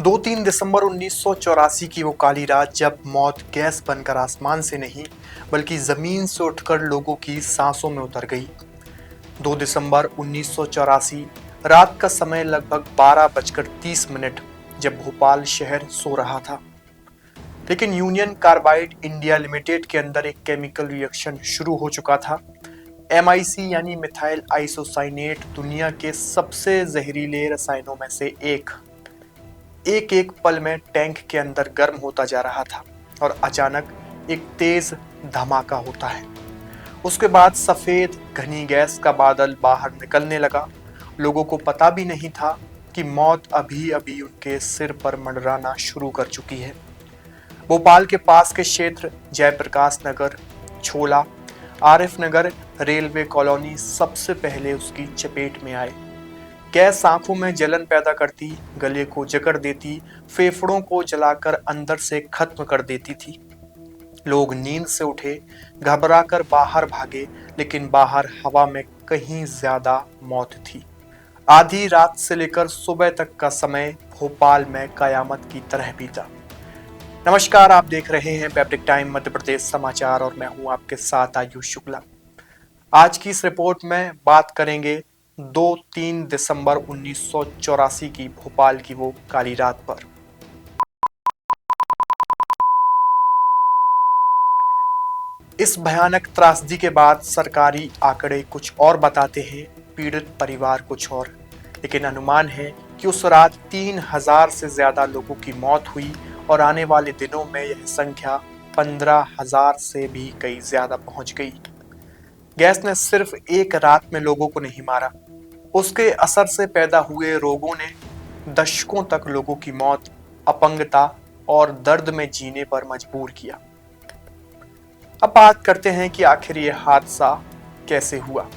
2-3 दिसंबर 1984 की वो काली रात जब मौत गैस बनकर आसमान से नहीं बल्कि जमीन से उठकर लोगों की सांसों में उतर गई। 2 दिसंबर 1984 रात का समय लगभग 12:30 जब भोपाल शहर सो रहा था। लेकिन यूनियन कार्बाइड इंडिया लिमिटेड के अंदर एक केमिकल रिएक्शन शुरू हो चुका था। MIC यानी मिथाइल आइसोसाइनेट दुनिया के सबसे जहरीले रसायनों में से एक एक पल में टैंक के अंदर गर्म होता जा रहा था और अचानक एक तेज धमाका होता है। उसके बाद सफेद घनी गैस का बादल बाहर निकलने लगा। लोगों को पता भी नहीं था कि मौत अभी अभी उनके सिर पर मंडराना शुरू कर चुकी है। भोपाल के पास के क्षेत्र जयप्रकाश नगर, छोला, आरिफ नगर, रेलवे कॉलोनी सबसे पहले उसकी चपेट में आए। गैस आंखों में जलन पैदा करती, गले को जकड़ देती, फेफड़ों को जलाकर अंदर से खत्म कर देती थी। लोग नींद से उठे, घबराकर बाहर भागे, लेकिन बाहर हवा में कहीं ज्यादा मौत थी। आधी रात से लेकर सुबह तक का समय भोपाल में कयामत की तरह बीता। नमस्कार, आप देख रहे हैं पैप्टिक टाइम मध्य प्रदेश समाचार और मैं हूं आपके साथ आयुष शुक्ला। आज की इस रिपोर्ट में बात करेंगे 2-3 दिसंबर 1984 की भोपाल की वो काली रात पर। इस भयानक त्रासदी के बाद सरकारी आंकड़े कुछ और बताते हैं, पीड़ित परिवार कुछ और, लेकिन अनुमान है कि उस रात 3000 से ज्यादा लोगों की मौत हुई और आने वाले दिनों में यह संख्या 15,000 से भी कई ज्यादा पहुंच गई। गैस ने सिर्फ एक रात में लोगों को नहीं मारा, उसके असर से पैदा हुए रोगों ने दशकों तक लोगों की मौत, अपंगता और दर्द में जीने पर मजबूर किया। अब बात करते हैं कि आखिर ये हादसा कैसे हुआ।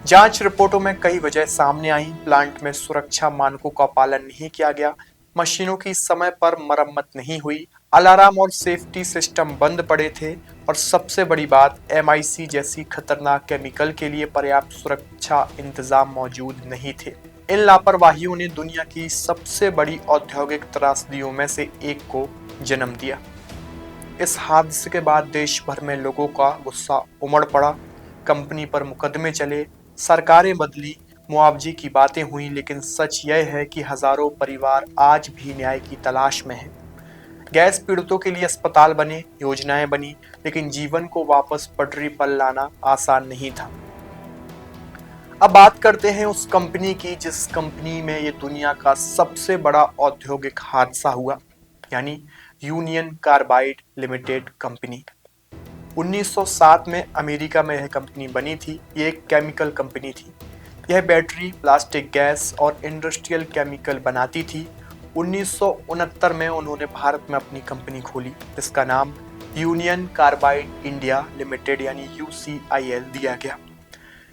जांच रिपोर्टों में कई वजह सामने आई। प्लांट में सुरक्षा मानकों का पालन नहीं किया गया, मशीनों की समय पर मरम्मत नहीं हुई, अलार्म और सेफ्टी सिस्टम बंद पड़े थे और सबसे बड़ी बात, MIC जैसी खतरनाक केमिकल के लिए पर्याप्त सुरक्षा इंतजाम मौजूद नहीं थे। इन लापरवाहियों ने दुनिया की सबसे बड़ी औद्योगिक त्रासदियों में से एक को जन्म दिया। इस हादसे के बाद देश भर में लोगों का गुस्सा उमड़ पड़ा। कंपनी पर मुकदमे चले, सरकारें बदली, मुआवजे की बातें हुई, लेकिन सच यह है कि हजारों परिवार आज भी न्याय की तलाश में हैं। गैस पीड़ितों के लिए अस्पताल बने, योजनाएं बनी, लेकिन जीवन को वापस पटरी पर लाना आसान नहीं था। अब बात करते हैं उस कंपनी की जिस कंपनी में ये दुनिया का सबसे बड़ा औद्योगिक हादसा हुआ, यानी यूनियन कार्बाइड लिमिटेड कंपनी। 1907 में अमेरिका में यह कंपनी बनी थी। ये एक केमिकल कंपनी थी। यह बैटरी, प्लास्टिक, गैस और इंडस्ट्रियल केमिकल बनाती थी। 1969 में उन्होंने भारत में अपनी कंपनी खोली जिसका नाम यूनियन कार्बाइड इंडिया लिमिटेड यानी UCIL दिया गया।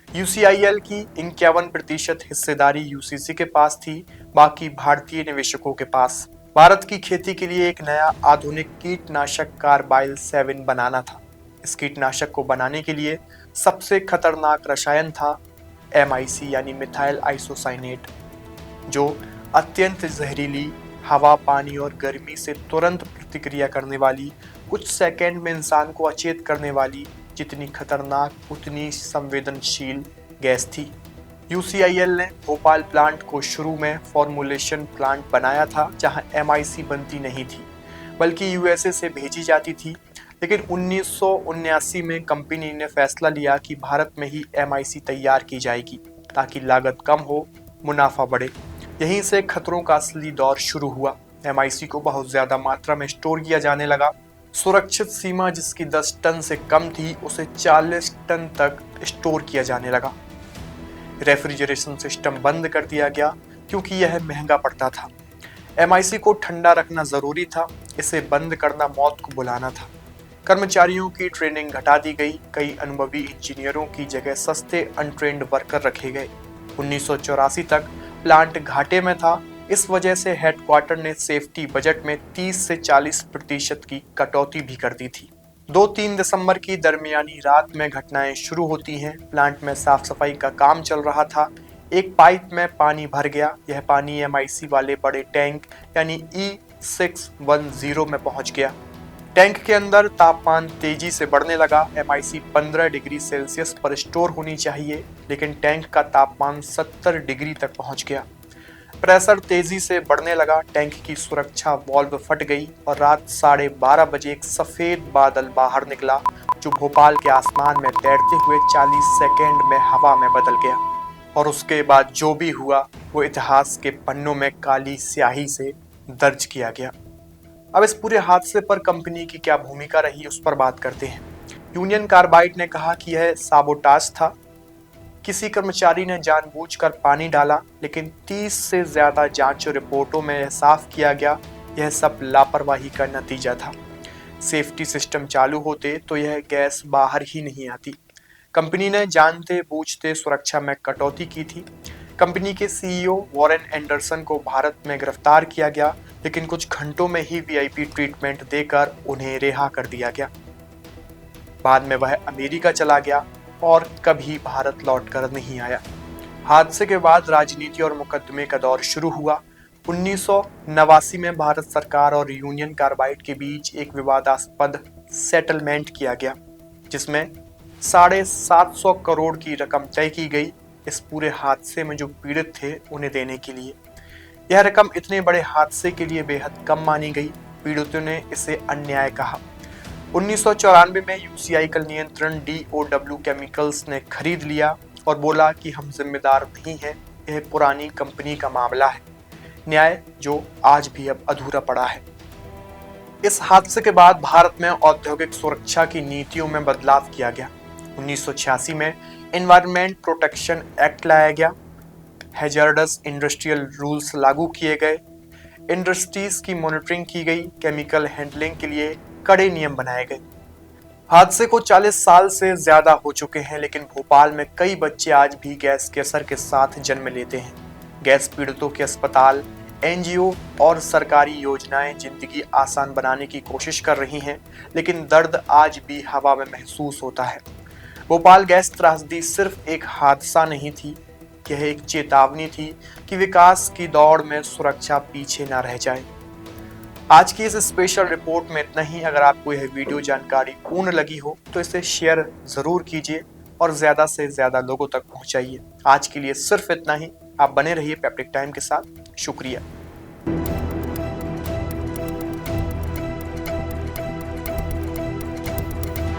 UCIL की 51% हिस्सेदारी UCC के पास थी, बाकी भारतीय निवेशकों के पास। भारत की खेती के लिए एक नया आधुनिक कीटनाशक कार्बाइल 7 बनाना था। इस कीटनाशक को बनाने के लिए सबसे खतरनाक रसायन था MIC यानी मिथाइल आइसोसाइनेट, जो अत्यंत जहरीली, हवा, पानी और गर्मी से तुरंत प्रतिक्रिया करने वाली, कुछ सेकंड में इंसान को अचेत करने वाली, जितनी खतरनाक उतनी संवेदनशील गैस थी। UCIL ने भोपाल प्लांट को शुरू में फॉर्मुलेशन प्लांट बनाया था जहां MIC बनती नहीं थी बल्कि USA से भेजी जाती थी, लेकिन 1979 में कंपनी ने फैसला लिया कि भारत में ही MIC तैयार की जाएगी ताकि लागत कम हो, मुनाफा बढ़े। यहीं से खतरों का असली दौर शुरू हुआ। MIC को बहुत ज्यादा मात्रा में स्टोर किया जाने लगा। सुरक्षित सीमा जिसकी 10 टन से कम थी उसे 40 टन तक स्टोर किया जाने लगा। रेफ्रिजरेशन सिस्टम बंद कर दिया गया क्योंकि यह महंगा पड़ता था। MIC को ठंडा रखना जरूरी था, इसे बंद करना मौत को बुलाना था। कर्मचारियों की ट्रेनिंग घटा दी गई, कई अनुभवी इंजीनियरों की जगह सस्ते अनट्रेन्ड वर्कर रखे गए। 1984 तक प्लांट घाटे में था। इस वजह से हेडक्वार्टर ने सेफ्टी बजट में 30 से 40% की कटौती भी कर दी थी। 2-3 दिसंबर की दरमियानी रात में घटनाएं शुरू होती हैं। प्लांट में साफ सफाई का काम चल रहा था। एक पाइप में पानी भर गया। यह पानी MIC वाले बड़े टैंक यानी E610 में पहुंच गया। टैंक के अंदर तापमान तेजी से बढ़ने लगा। MIC 15 डिग्री सेल्सियस पर स्टोर होनी चाहिए, लेकिन टैंक का तापमान 70 डिग्री तक पहुंच गया। प्रेशर तेजी से बढ़ने लगा। टैंक की सुरक्षा वाल्व फट गई और रात 12:30 बजे एक सफेद बादल बाहर निकला, जो भोपाल के आसमान में तैरते हुए 40 सेकेंड में हवा में बदल गया। और उसके बाद जो भी हुआ वो इतिहास के पन्नों में काली स्याही से दर्ज किया गया। अब इस पूरे हादसे पर कंपनी की क्या भूमिका रही, उस पर बात करते हैं। यूनियन कार्बाइड ने कहा कि यह साबोटाज था। किसी कर्मचारी ने जानबूझकर पानी डाला, लेकिन 30 से ज्यादा जांच रिपोर्टों में यह साफ किया गया यह सब लापरवाही का नतीजा था। सेफ्टी सिस्टम चालू होते तो यह गैस बाहर ही नहीं आती। कंपनी ने जानते बूझते सुरक्षा में कटौती की थी। कंपनी के CEO वॉरेन एंडरसन को भारत में गिरफ्तार किया गया, लेकिन कुछ घंटों में ही VIP ट्रीटमेंट देकर उन्हें रिहा कर दिया गया। बाद में वह अमेरिका चला गया और कभी भारत लौटकर नहीं आया। हादसे के बाद राजनीति और मुकदमे का दौर शुरू हुआ। 1989 में भारत सरकार और यूनियन कार्बाइड के बीच एक विवादास्पद सेटलमेंट किया गया, जिसमें 750 करोड़ की रकम तय की गई इस पूरे हादसे में जो पीड़ित थे उन्हें देने के लिए। यह रकम इतने बड़े हादसे के लिए बेहद कम मानी गई। पीड़ितों ने इसे अन्याय कहा। 1994 में UCI नियंत्रण DOW केमिकल्स ने खरीद लिया और बोला कि हम जिम्मेदार नहीं हैं, यह पुरानी कंपनी का मामला है। न्याय जो आज भी अब अधूरा पड़ा है। इस हादसे के बाद भारत में औद्योगिक सुरक्षा की नीतियों में बदलाव किया गया। 1986 में एनवायरनमेंट प्रोटेक्शन एक्ट लाया गया। हैजार्डस इंडस्ट्रियल रूल्स लागू किए गए। इंडस्ट्रीज की मॉनिटरिंग की गई। केमिकल हैंडलिंग के लिए कड़े नियम बनाए गए। हादसे को 40 साल से ज्यादा हो चुके हैं, लेकिन भोपाल में कई बच्चे आज भी गैस के असर के साथ जन्म लेते हैं। गैस पीड़ितों के अस्पताल, NGO और सरकारी योजनाएं जिंदगी आसान बनाने की कोशिश कर रही हैं, लेकिन दर्द आज भी हवा में महसूस होता है। भोपाल गैस त्रासदी सिर्फ एक हादसा नहीं थी, यह एक चेतावनी थी कि विकास की दौड़ में सुरक्षा पीछे न रह जाए। आज की इस स्पेशल रिपोर्ट में इतना ही। अगर आपको यह वीडियो जानकारी पूर्ण लगी हो तो इसे शेयर जरूर कीजिए और ज्यादा से ज्यादा लोगों तक पहुंचाइए। आज के लिए सिर्फ इतना ही। आप बने रहिए पेप्टिक टाइम के साथ। शुक्रिया।